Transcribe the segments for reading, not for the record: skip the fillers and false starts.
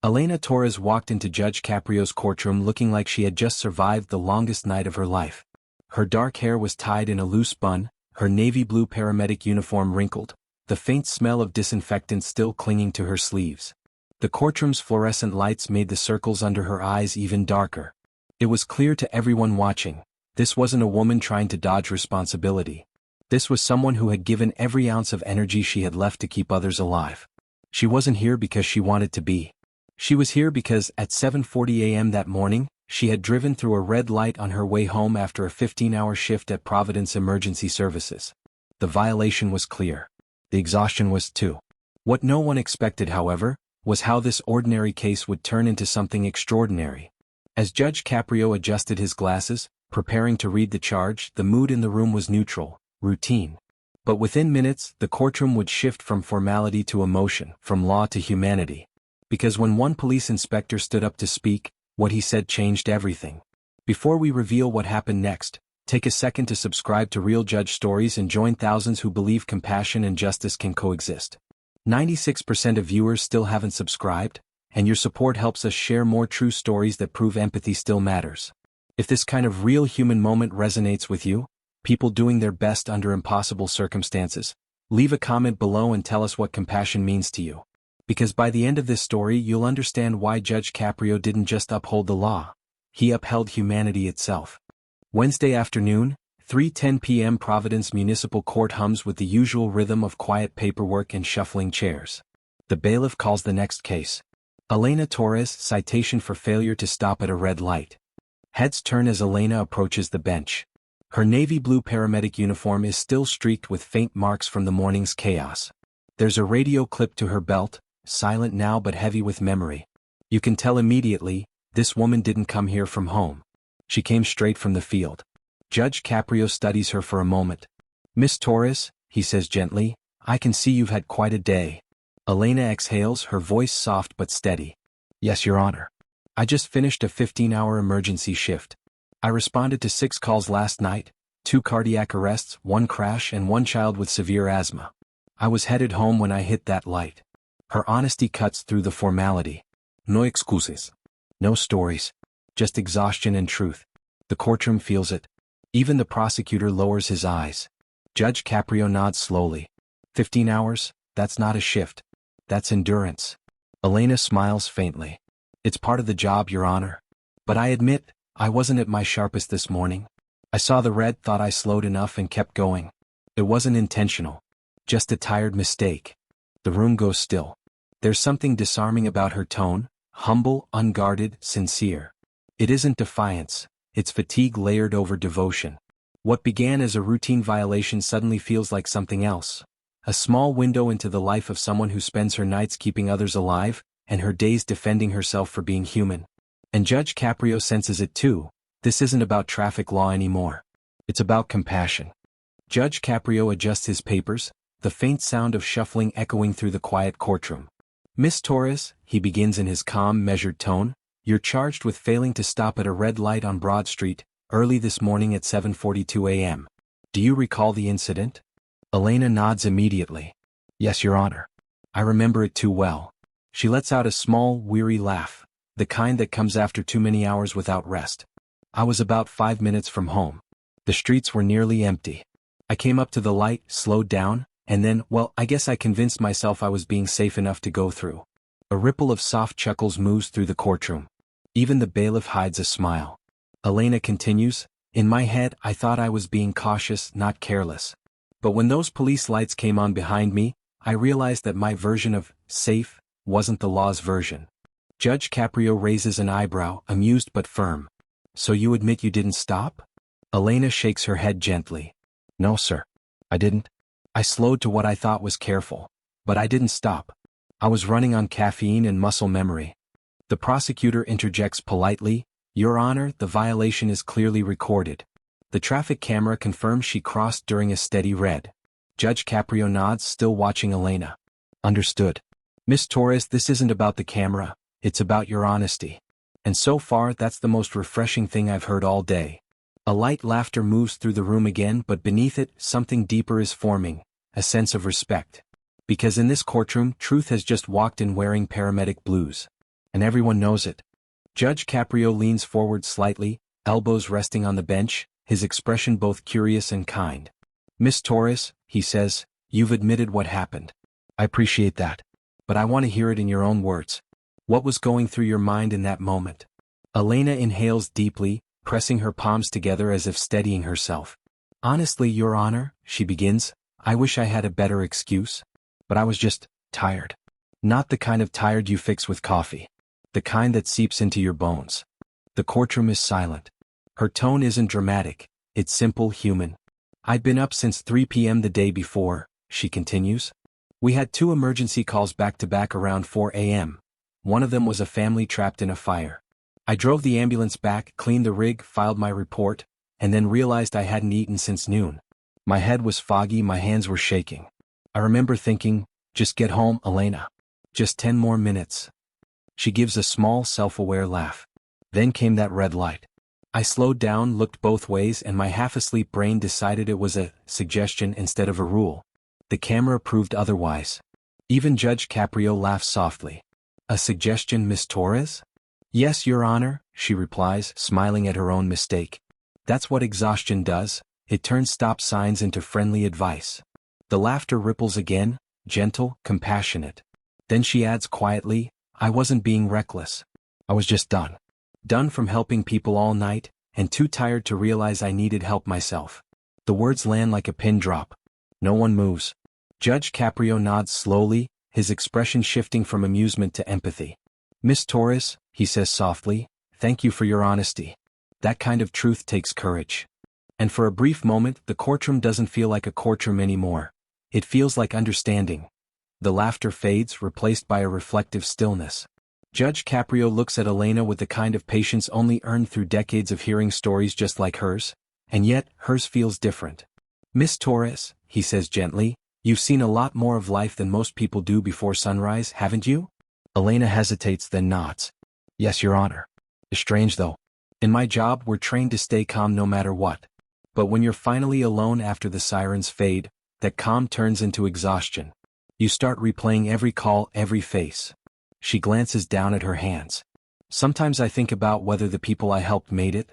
Elena Torres walked into Judge Caprio's courtroom looking like she had just survived the longest night of her life. Her dark hair was tied in a loose bun, her navy blue paramedic uniform wrinkled, the faint smell of disinfectant still clinging to her sleeves. The courtroom's fluorescent lights made the circles under her eyes even darker. It was clear to everyone watching, this wasn't a woman trying to dodge responsibility. This was someone who had given every ounce of energy she had left to keep others alive. She wasn't here because she wanted to be. She was here because, at 7:40 a.m. that morning, she had driven through a red light on her way home after a 15-hour shift at Providence Emergency Services. The violation was clear. The exhaustion was too. What no one expected, however, was how this ordinary case would turn into something extraordinary. As Judge Caprio adjusted his glasses, preparing to read the charge, the mood in the room was neutral, routine. But within minutes, the courtroom would shift from formality to emotion, from law to humanity. Because when one police inspector stood up to speak, what he said changed everything. Before we reveal what happened next, take a second to subscribe to Real Judge Stories and join thousands who believe compassion and justice can coexist. 96% of viewers still haven't subscribed, and your support helps us share more true stories that prove empathy still matters. If this kind of real human moment resonates with you, people doing their best under impossible circumstances, leave a comment below and tell us what compassion means to you. Because by the end of this story you'll understand why Judge Caprio didn't just uphold the law, he upheld humanity itself. Wednesday afternoon, 3:10 p.m. Providence Municipal Court hums with the usual rhythm of quiet paperwork and shuffling chairs. The bailiff calls the next case. Elena Torres, citation for failure to stop at a red light. Heads turn as Elena approaches the bench. Her navy blue paramedic uniform is still streaked with faint marks from the morning's chaos. There's a radio clipped to her belt, silent now but heavy with memory. You can tell immediately, this woman didn't come here from home. She came straight from the field. Judge Caprio studies her for a moment. "Miss Torres," he says gently, "I can see you've had quite a day." Elena exhales, her voice soft but steady. "Yes, Your Honor. I just finished a 15-hour emergency shift. I responded to 6 calls last night, 2 cardiac arrests, 1 crash and 1 child with severe asthma. I was headed home when I hit that light." Her honesty cuts through the formality. No excuses. No stories. Just exhaustion and truth. The courtroom feels it. Even the prosecutor lowers his eyes. Judge Caprio nods slowly. 15 hours? That's not a shift. That's endurance. Elena smiles faintly. "It's part of the job, Your Honor. But I admit, I wasn't at my sharpest this morning. I saw the red, thought I slowed enough and kept going. It wasn't intentional. Just a tired mistake." The room goes still. There's something disarming about her tone, humble, unguarded, sincere. It isn't defiance, it's fatigue layered over devotion. What began as a routine violation suddenly feels like something else. A small window into the life of someone who spends her nights keeping others alive, and her days defending herself for being human. And Judge Caprio senses it too. This isn't about traffic law anymore. It's about compassion. Judge Caprio adjusts his papers, the faint sound of shuffling echoing through the quiet courtroom. "Miss Torres," he begins in his calm, measured tone, "you're charged with failing to stop at a red light on Broad Street, early this morning at 7:42 a.m. Do you recall the incident?" Elena nods immediately. "Yes, Your Honor. I remember it too well." She lets out a small, weary laugh, the kind that comes after too many hours without rest. "I was about 5 minutes from home. The streets were nearly empty. I came up to the light, slowed down, and then, well, I guess I convinced myself I was being safe enough to go through." A ripple of soft chuckles moves through the courtroom. Even the bailiff hides a smile. Elena continues, "In my head, I thought I was being cautious, not careless. But when those police lights came on behind me, I realized that my version of safe wasn't the law's version." Judge Caprio raises an eyebrow, amused but firm. "So you admit you didn't stop?" Elena shakes her head gently. "No, sir. I didn't. I slowed to what I thought was careful. But I didn't stop. I was running on caffeine and muscle memory." The prosecutor interjects politely, "Your Honor, the violation is clearly recorded. The traffic camera confirms she crossed during a steady red." Judge Caprio nods, still watching Elena. "Understood. Miss Torres, this isn't about the camera, it's about your honesty. And so far, that's the most refreshing thing I've heard all day." A light laughter moves through the room again, but beneath it, something deeper is forming, a sense of respect. Because in this courtroom, truth has just walked in wearing paramedic blues. And everyone knows it. Judge Caprio leans forward slightly, elbows resting on the bench, his expression both curious and kind. Miss Torres, he says, you've admitted what happened. I appreciate that. But I want to hear it in your own words. What was going through your mind in that moment? Elena inhales deeply, pressing her palms together as if steadying herself. Honestly, Your Honor, she begins, I wish I had a better excuse. But I was just tired. Not the kind of tired you fix with coffee. The kind that seeps into your bones. The courtroom is silent. Her tone isn't dramatic, it's simple, human. I'd been up since 3 p.m. the day before, she continues. We had 2 emergency calls back-to-back around 4 a.m. One of them was a family trapped in a fire. I drove the ambulance back, cleaned the rig, filed my report, and then realized I hadn't eaten since noon. My head was foggy, my hands were shaking. I remember thinking, just get home, Elena. Just 10 more minutes. She gives a small, self-aware laugh. Then came that red light. I slowed down, looked both ways, and my half-asleep brain decided it was a suggestion instead of a rule. The camera proved otherwise. Even Judge Caprio laughs softly. A suggestion, Miss Torres? Yes, Your Honor, she replies, smiling at her own mistake. That's what exhaustion does, it turns stop signs into friendly advice. The laughter ripples again, gentle, compassionate. Then she adds quietly, I wasn't being reckless. I was just done. Done from helping people all night, and too tired to realize I needed help myself. The words land like a pin drop. No one moves. Judge Caprio nods slowly, his expression shifting from amusement to empathy. Miss Torres, he says softly, thank you for your honesty. That kind of truth takes courage. And for a brief moment, the courtroom doesn't feel like a courtroom anymore. It feels like understanding. The laughter fades, replaced by a reflective stillness. Judge Caprio looks at Elena with the kind of patience only earned through decades of hearing stories just like hers, and yet, hers feels different. Miss Torres, he says gently, you've seen a lot more of life than most people do before sunrise, haven't you? Elena hesitates then nods. Yes, Your Honor. It's strange though. In my job, we're trained to stay calm no matter what. But when you're finally alone after the sirens fade, that calm turns into exhaustion. You start replaying every call, every face. She glances down at her hands. Sometimes I think about whether the people I helped made it.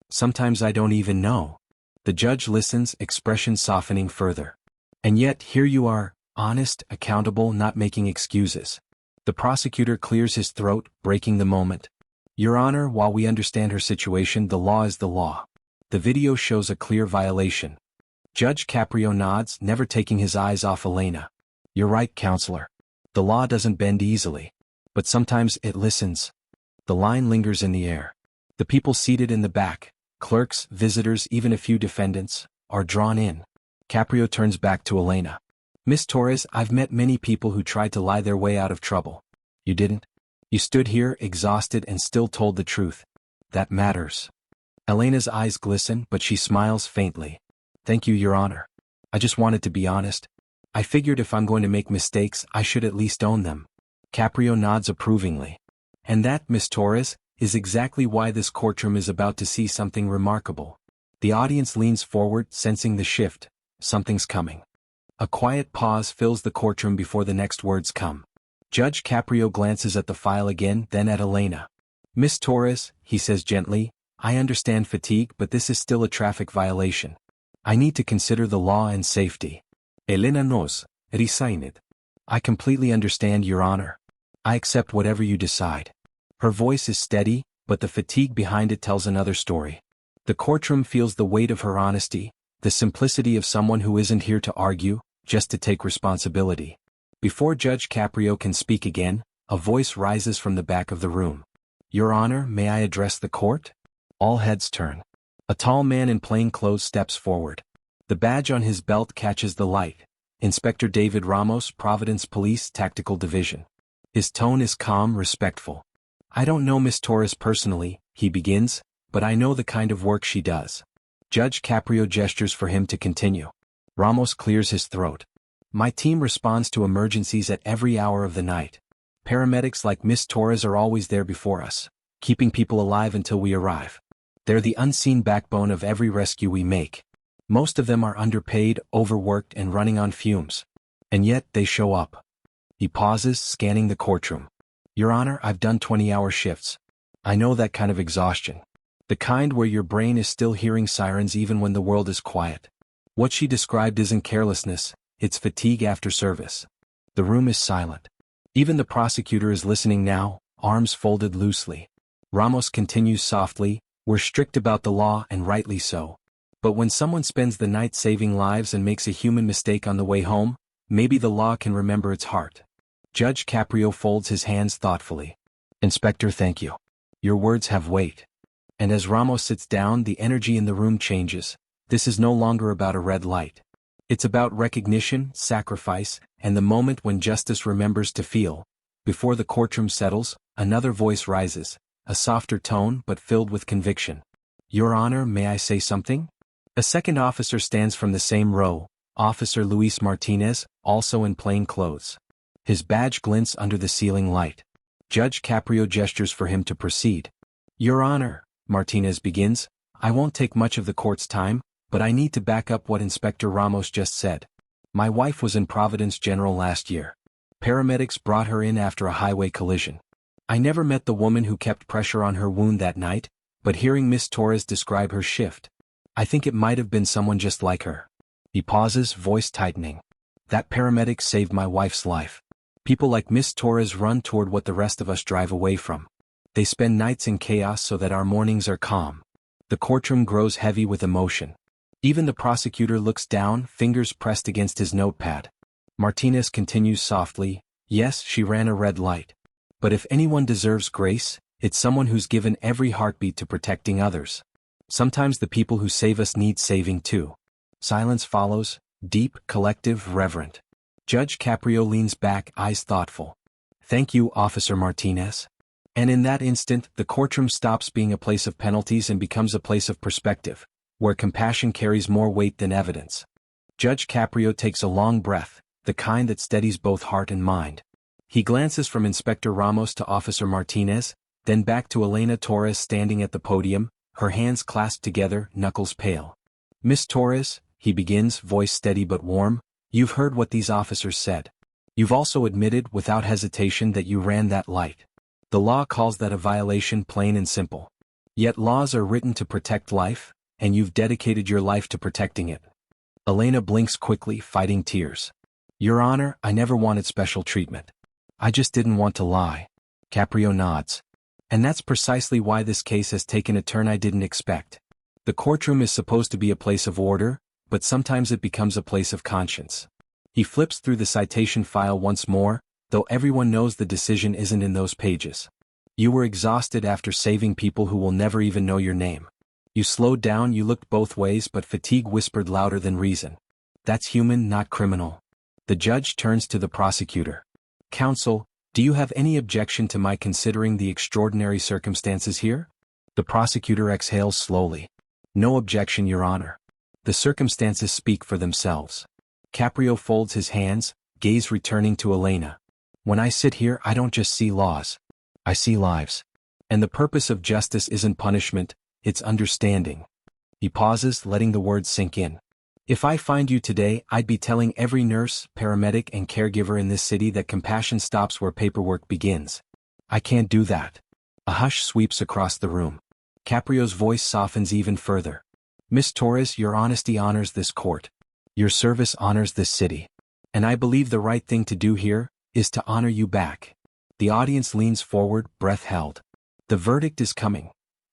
Sometimes I don't even know. The judge listens, expression softening further. And yet, here you are, honest, accountable, not making excuses. The prosecutor clears his throat, breaking the moment. Your Honor, while we understand her situation, the law is the law. The video shows a clear violation. Judge Caprio nods, never taking his eyes off Elena. You're right, counselor. The law doesn't bend easily. But sometimes it listens. The line lingers in the air. The people seated in the back, clerks, visitors, even a few defendants, are drawn in. Caprio turns back to Elena. Miss Torres, I've met many people who tried to lie their way out of trouble. You didn't. You stood here, exhausted, and still told the truth. That matters. Elena's eyes glisten, but she smiles faintly. Thank you, Your Honor. I just wanted to be honest. I figured if I'm going to make mistakes, I should at least own them. Caprio nods approvingly. And that, Miss Torres, is exactly why this courtroom is about to see something remarkable. The audience leans forward, sensing the shift. Something's coming. A quiet pause fills the courtroom before the next words come. Judge Caprio glances at the file again, then at Elena. Miss Torres, he says gently, I understand fatigue, but this is still a traffic violation. I need to consider the law and safety. Elena knows, resigned. I completely understand, Your Honor. I accept whatever you decide. Her voice is steady, but the fatigue behind it tells another story. The courtroom feels the weight of her honesty, the simplicity of someone who isn't here to argue, just to take responsibility. Before Judge Caprio can speak again, a voice rises from the back of the room. Your Honor, may I address the court? All heads turn. A tall man in plain clothes steps forward. The badge on his belt catches the light. Inspector David Ramos, Providence Police Tactical Division. His tone is calm, respectful. I don't know Miss Torres personally, he begins, but I know the kind of work she does. Judge Caprio gestures for him to continue. Ramos clears his throat. My team responds to emergencies at every hour of the night. Paramedics like Miss Torres are always there before us, keeping people alive until we arrive. They're the unseen backbone of every rescue we make. Most of them are underpaid, overworked, and running on fumes. And yet, they show up. He pauses, scanning the courtroom. Your Honor, I've done 20-hour shifts. I know that kind of exhaustion. The kind where your brain is still hearing sirens even when the world is quiet. What she described isn't carelessness, it's fatigue after service. The room is silent. Even the prosecutor is listening now, arms folded loosely. Ramos continues softly, "We're strict about the law and rightly so. But when someone spends the night saving lives and makes a human mistake on the way home, maybe the law can remember its heart." Judge Caprio folds his hands thoughtfully. "Inspector, thank you. Your words have weight." And as Ramos sits down, the energy in the room changes. This is no longer about a red light. It's about recognition, sacrifice, and the moment when justice remembers to feel. Before the courtroom settles, another voice rises, a softer tone but filled with conviction. "Your Honor, may I say something?" A second officer stands from the same row, Officer Luis Martinez, also in plain clothes. His badge glints under the ceiling light. Judge Caprio gestures for him to proceed. "Your Honor," Martinez begins, "I won't take much of the court's time, but I need to back up what Inspector Ramos just said. My wife was in Providence General last year. Paramedics brought her in after a highway collision. I never met the woman who kept pressure on her wound that night, but hearing Miss Torres describe her shift, I think it might have been someone just like her." He pauses, voice tightening. "That paramedic saved my wife's life. People like Miss Torres run toward what the rest of us drive away from. They spend nights in chaos so that our mornings are calm." The courtroom grows heavy with emotion. Even the prosecutor looks down, fingers pressed against his notepad. Martinez continues softly, "Yes, she ran a red light. But if anyone deserves grace, it's someone who's given every heartbeat to protecting others. Sometimes the people who save us need saving too." Silence follows, deep, collective, reverent. Judge Caprio leans back, eyes thoughtful. "Thank you, Officer Martinez." And in that instant, the courtroom stops being a place of penalties and becomes a place of perspective, where compassion carries more weight than evidence. Judge Caprio takes a long breath, the kind that steadies both heart and mind. He glances from Inspector Ramos to Officer Martinez, then back to Elena Torres standing at the podium, her hands clasped together, knuckles pale. "Miss Torres," he begins, voice steady but warm, "you've heard what these officers said. You've also admitted without hesitation that you ran that light. The law calls that a violation, plain and simple. Yet laws are written to protect life, and you've dedicated your life to protecting it." Elena blinks quickly, fighting tears. "Your Honor, I never wanted special treatment. I just didn't want to lie." Caprio nods. "And that's precisely why this case has taken a turn I didn't expect. The courtroom is supposed to be a place of order, but sometimes it becomes a place of conscience." He flips through the citation file once more, though everyone knows the decision isn't in those pages. "You were exhausted after saving people who will never even know your name. You slowed down, you looked both ways, but fatigue whispered louder than reason. That's human, not criminal." The judge turns to the prosecutor. "Counsel, do you have any objection to my considering the extraordinary circumstances here?" The prosecutor exhales slowly. "No objection, Your Honor. The circumstances speak for themselves." Caprio folds his hands, gaze returning to Elena. "When I sit here, I don't just see laws. I see lives. And the purpose of justice isn't punishment, it's understanding." He pauses, letting the words sink in. "If I find you today, I'd be telling every nurse, paramedic, and caregiver in this city that compassion stops where paperwork begins. I can't do that." A hush sweeps across the room. Caprio's voice softens even further. "Miss Torres, your honesty honors this court. Your service honors this city. And I believe the right thing to do here is to honor you back." The audience leans forward, breath held. The verdict is coming.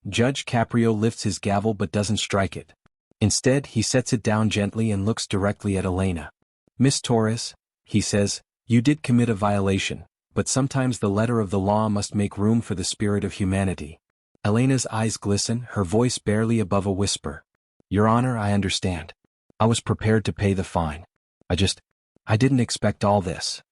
Judge Caprio lifts his gavel but doesn't strike it. Instead, he sets it down gently and looks directly at Elena. "Miss Torres," he says, "you did commit a violation, but sometimes the letter of the law must make room for the spirit of humanity." Elena's eyes glisten, her voice barely above a whisper. "Your Honor, I understand. I was prepared to pay the fine. I didn't expect all this."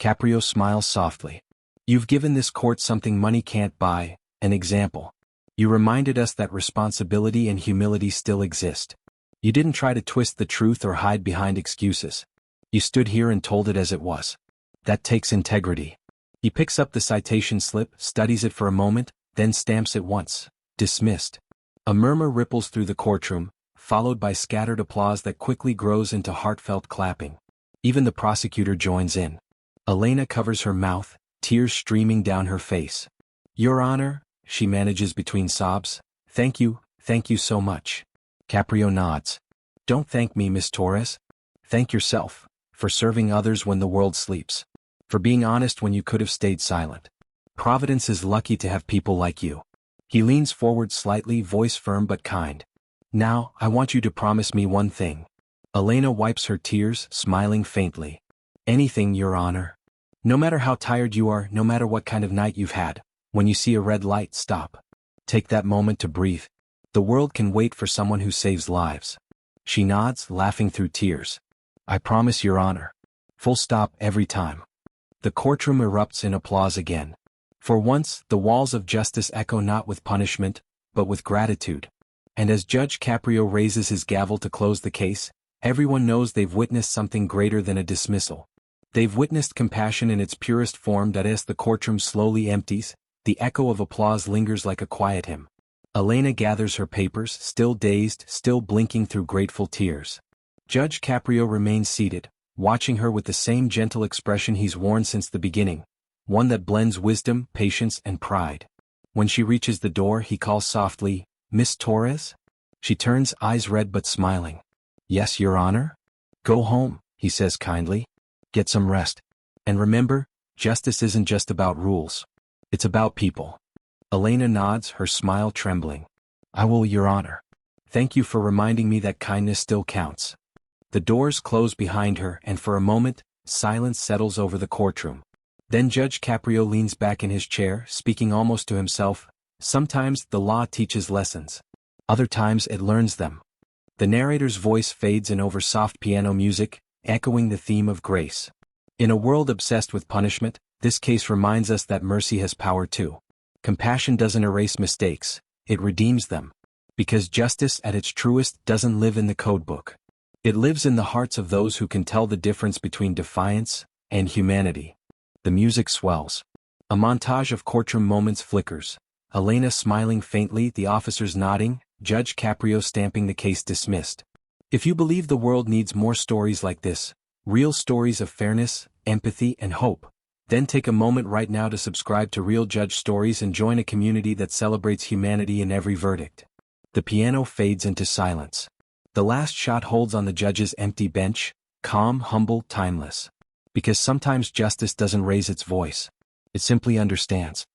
Caprio smiles softly. "You've given this court something money can't buy, an example. You reminded us that responsibility and humility still exist. You didn't try to twist the truth or hide behind excuses. You stood here and told it as it was. That takes integrity." He picks up the citation slip, studies it for a moment, then stamps it once. "Dismissed." A murmur ripples through the courtroom, followed by scattered applause that quickly grows into heartfelt clapping. Even the prosecutor joins in. Elena covers her mouth, tears streaming down her face. "Your Honor," she manages between sobs. Thank you so much." Caprio nods. "Don't thank me, Miss Torres. Thank yourself, for serving others when the world sleeps. For being honest when you could have stayed silent. Providence is lucky to have people like you." He leans forward slightly, voice firm but kind. "Now, I want you to promise me one thing." Elena wipes her tears, smiling faintly. "Anything, Your Honor. No matter how tired you are, no matter what kind of night you've had, when you see a red light, stop. Take that moment to breathe. The world can wait for someone who saves lives." She nods, laughing through tears. "I promise, Your Honor. Full stop every time." The courtroom erupts in applause again. For once, the walls of justice echo not with punishment, but with gratitude. And as Judge Caprio raises his gavel to close the case, everyone knows they've witnessed something greater than a dismissal. They've witnessed compassion in its purest form. That as the courtroom slowly empties, the echo of applause lingers like a quiet hymn. Elena gathers her papers, still dazed, still blinking through grateful tears. Judge Caprio remains seated, watching her with the same gentle expression he's worn since the beginning, one that blends wisdom, patience, and pride. When she reaches the door, he calls softly, "Miss Torres?" She turns, eyes red but smiling. "Yes, Your Honor?" "Go home," he says kindly. "Get some rest. And remember, justice isn't just about rules. It's about people." Elena nods, her smile trembling. "I will, Your Honor. Thank you for reminding me that kindness still counts." The doors close behind her, and for a moment, silence settles over the courtroom. Then Judge Caprio leans back in his chair, speaking almost to himself. "Sometimes the law teaches lessons. Other times it learns them." The narrator's voice fades in over soft piano music, echoing the theme of grace. In a world obsessed with punishment, this case reminds us that mercy has power too. Compassion doesn't erase mistakes, it redeems them. Because justice at its truest doesn't live in the codebook. It lives in the hearts of those who can tell the difference between defiance and humanity. The music swells. A montage of courtroom moments flickers. Elena smiling faintly, the officers nodding, Judge Caprio stamping the case dismissed. If you believe the world needs more stories like this, real stories of fairness, empathy, and hope, then take a moment right now to subscribe to Real Judge Stories and join a community that celebrates humanity in every verdict. The piano fades into silence. The last shot holds on the judge's empty bench, calm, humble, timeless. Because sometimes justice doesn't raise its voice. It simply understands.